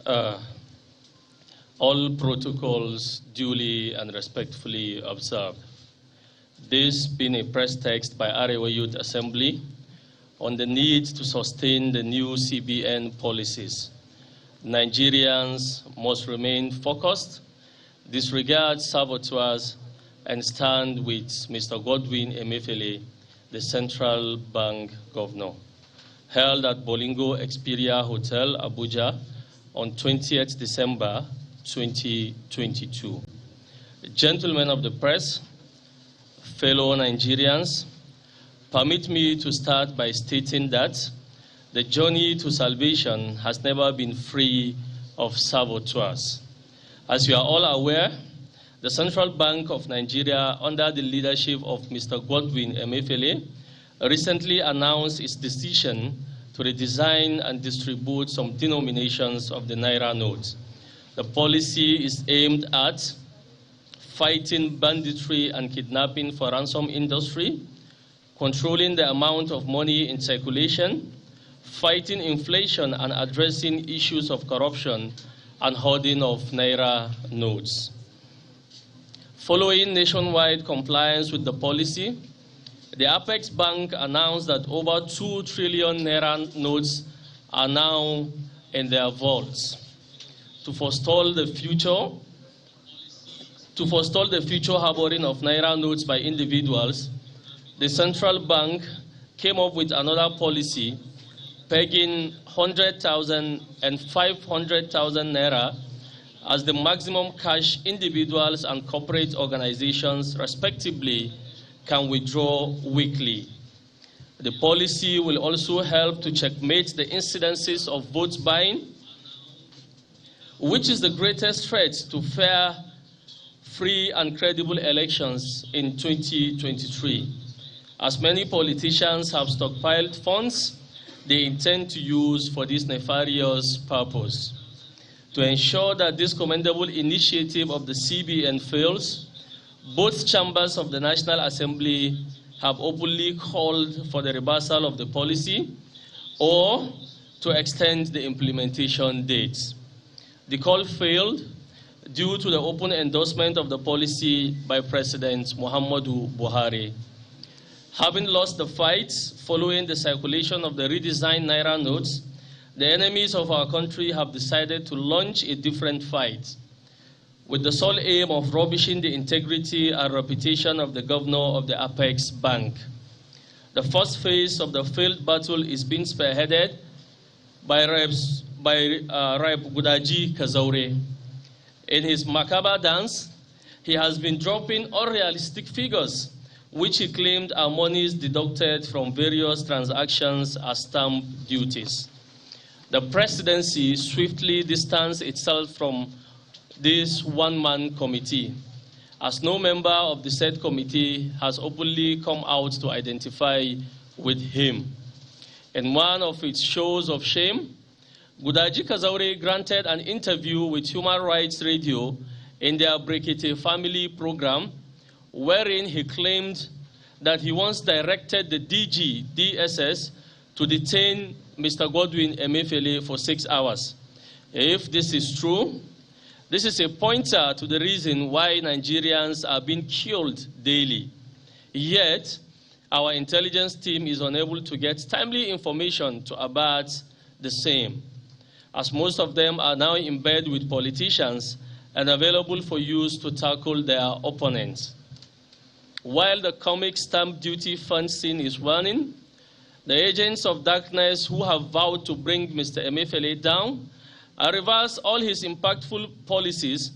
Uh, all protocols duly and respectfully observed. This being a press text by Arewa Youth Assembly on the need to sustain the new CBN policies. Nigerians must remain focused, disregard saboteurs, and stand with Mr. Godwin Emefiele, the central bank governor. Held at Bolingo Experia Hotel, Abuja, on 20th December 2022. Gentlemen of the press, fellow Nigerians, permit me to start by stating that the journey to salvation has never been free of saboteurs. As you are all aware, the Central Bank of Nigeria, under the leadership of Mr. Godwin Emefiele, recently announced its decision to redesign and distribute some denominations of the Naira notes. The policy is aimed at fighting banditry and kidnapping for ransom industry, controlling the amount of money in circulation, fighting inflation and addressing issues of corruption and hoarding of Naira notes. Following nationwide compliance with the policy, the Apex Bank announced that over 2 trillion Naira notes are now in their vaults. To forestall the future harboring of Naira notes by individuals, the central bank came up with another policy pegging 100,000 and 500,000 Naira as the maximum cash individuals and corporate organizations, respectively, can withdraw weekly. The policy will also help to checkmate the incidences of vote buying, which is the greatest threat to fair, free, and credible elections in 2023. As many politicians have stockpiled funds they intend to use for this nefarious purpose. To ensure that this commendable initiative of the CBN fails, both chambers of the National Assembly have openly called for the reversal of the policy or to extend the implementation dates. The call failed due to the open endorsement of the policy by President Muhammadu Buhari. Having lost the fight following the circulation of the redesigned Naira notes, the enemies of our country have decided to launch a different fight with the sole aim of rubbishing the integrity and reputation of the governor of the Apex Bank. The first phase of the failed battle is being spearheaded by Rep. Gudaji Kazaure. In his macabre dance, he has been dropping unrealistic figures, which he claimed are monies deducted from various transactions as stamp duties. The presidency swiftly distanced itself from this one-man committee, as no member of the said committee has openly come out to identify with him. In one of its shows of shame, Gudaji Kazaure granted an interview with Human Rights Radio in their Brekete family program, wherein he claimed that he once directed the DSS to detain Mr. Godwin Emefiele for 6 hours. If this is true, this is a pointer to the reason why Nigerians are being killed daily. Yet, our intelligence team is unable to get timely information to abate the same, as most of them are now in bed with politicians and available for use to tackle their opponents. While the comic stamp duty fund scene is running, the agents of darkness who have vowed to bring Mr. Emefiele down and reverse all his impactful policies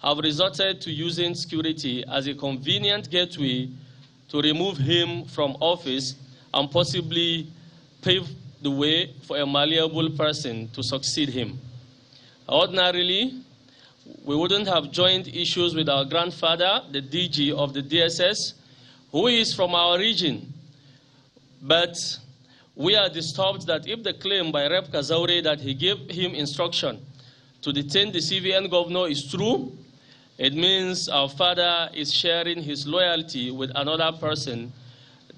have resorted to using security as a convenient gateway to remove him from office and possibly pave the way for a malleable person to succeed him. Ordinarily, we wouldn't have joined issues with our grandfather, the DG of the DSS, who is from our region. But we are disturbed that if the claim by Rep. Kazaure that he gave him instruction to detain the CBN governor is true, it means our father is sharing his loyalty with another person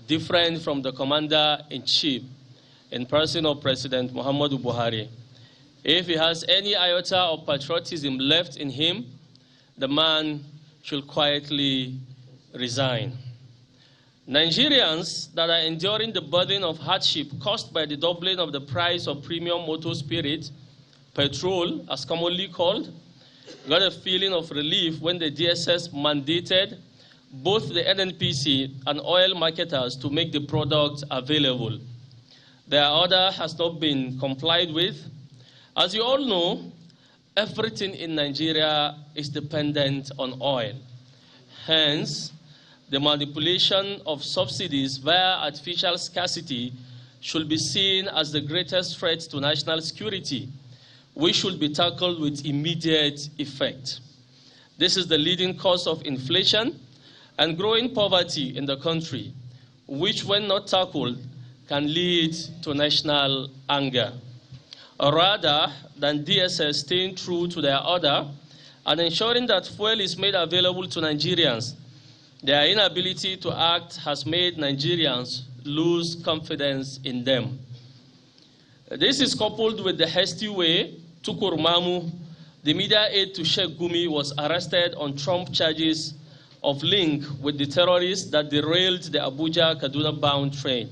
different from the commander-in-chief in person of President Muhammadu Buhari. If he has any iota of patriotism left in him, the man should quietly resign. Nigerians that are enduring the burden of hardship caused by the doubling of the price of premium motor spirit, petrol, as commonly called, got a feeling of relief when the DSS mandated both the NNPC and oil marketers to make the product available. Their order has not been complied with. As you all know, everything in Nigeria is dependent on oil. Hence, the manipulation of subsidies via artificial scarcity should be seen as the greatest threat to national security, which should be tackled with immediate effect. This is the leading cause of inflation and growing poverty in the country, which, when not tackled, can lead to national anger. Rather than DSS staying true to their order and ensuring that fuel is made available to Nigerians, their inability to act has made Nigerians lose confidence in them. This is coupled with the hasty way Tukur Mamu, the media aide to Sheikh Gumi, was arrested on Trump charges of link with the terrorists that derailed the Abuja-Kaduna-bound train.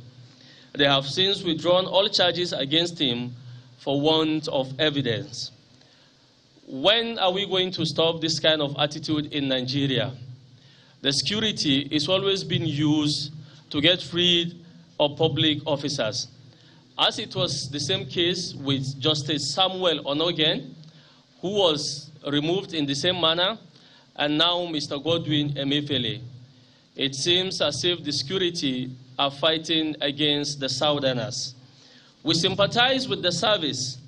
They have since withdrawn all charges against him for want of evidence. When are we going to stop this kind of attitude in Nigeria? The security is always being used to get rid of public officers, as it was the same case with Justice Samuel Onogen, who was removed in the same manner, and now Mr. Godwin Emefiele. It seems as if the security are fighting against the Southerners. We sympathize with the service,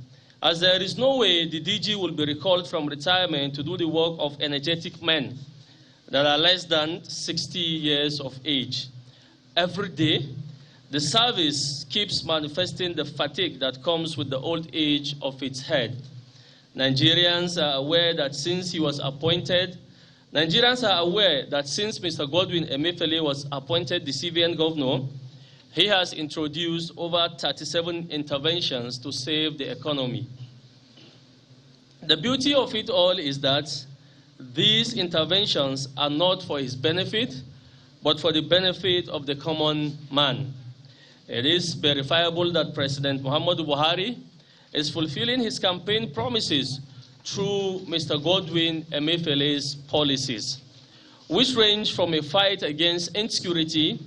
as there is no way the DG will be recalled from retirement to do the work of energetic men that are less than 60 years of age. Every day, the service keeps manifesting the fatigue that comes with the old age of its head. Nigerians are aware that since Mr. Godwin Emefiele was appointed the CBN governor, he has introduced over 37 interventions to save the economy. The beauty of it all is that these interventions are not for his benefit, but for the benefit of the common man. It is verifiable that President Muhammadu Buhari is fulfilling his campaign promises through Mr. Godwin Emefiele's policies, which range from a fight against insecurity,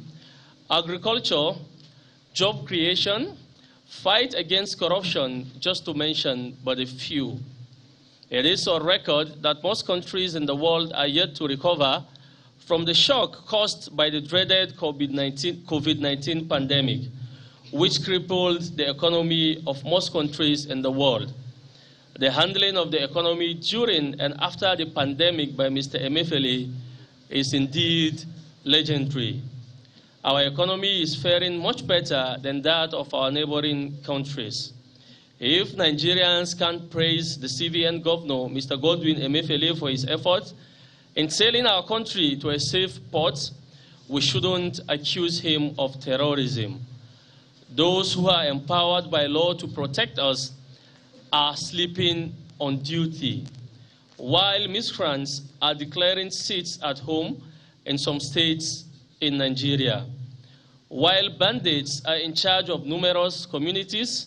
agriculture, job creation, fight against corruption, just to mention but a few. It is on record that most countries in the world are yet to recover from the shock caused by the dreaded COVID-19 pandemic, which crippled the economy of most countries in the world. The handling of the economy during and after the pandemic by Mr. Emefiele is indeed legendary. Our economy is faring much better than that of our neighboring countries. If Nigerians can't praise the CBN governor, Mr. Godwin Emefiele, for his efforts in sailing our country to a safe port, we shouldn't accuse him of terrorism. Those who are empowered by law to protect us are sleeping on duty, while miscreants are declaring seats at home in some states in Nigeria. While bandits are in charge of numerous communities,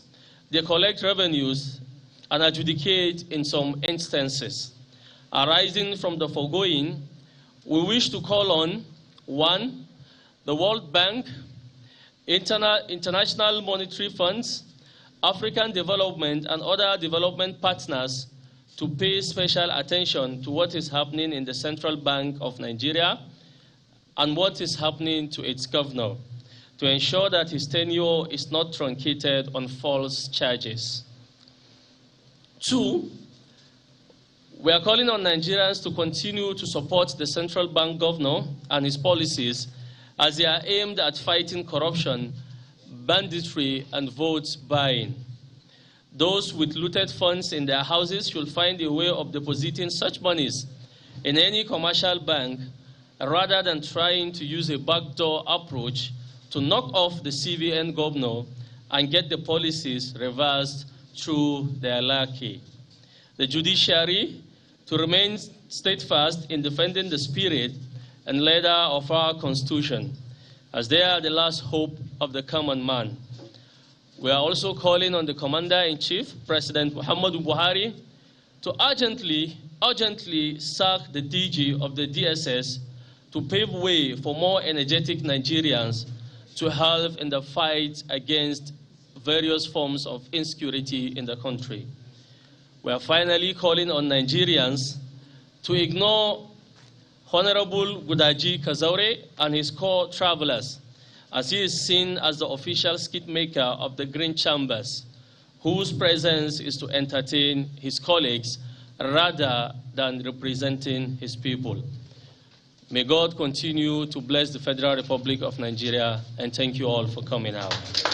they collect revenues and adjudicate in some instances. Arising from the foregoing, we wish to call on 1. The World Bank, International Monetary Funds, African Development, and other development partners to pay special attention to what is happening in the Central Bank of Nigeria and what is happening to its governor, to ensure that his tenure is not truncated on false charges. 2, we are calling on Nigerians to continue to support the central bank governor and his policies as they are aimed at fighting corruption, banditry, and vote buying. Those with looted funds in their houses should find a way of depositing such monies in any commercial bank rather than trying to use a backdoor approach to knock off the CBN governor and get the policies reversed through their lackey. The judiciary to remain steadfast in defending the spirit and letter of our Constitution, as they are the last hope of the common man. We are also calling on the Commander-in-Chief, President Muhammadu Buhari, to urgently sack the DG of the DSS to pave way for more energetic Nigerians to help in the fight against various forms of insecurity in the country. We are finally calling on Nigerians to ignore Honorable Gudaji Kazaure and his co-travelers, as he is seen as the official skit maker of the Green Chambers, whose presence is to entertain his colleagues rather than representing his people. May God continue to bless the Federal Republic of Nigeria, and thank you all for coming out.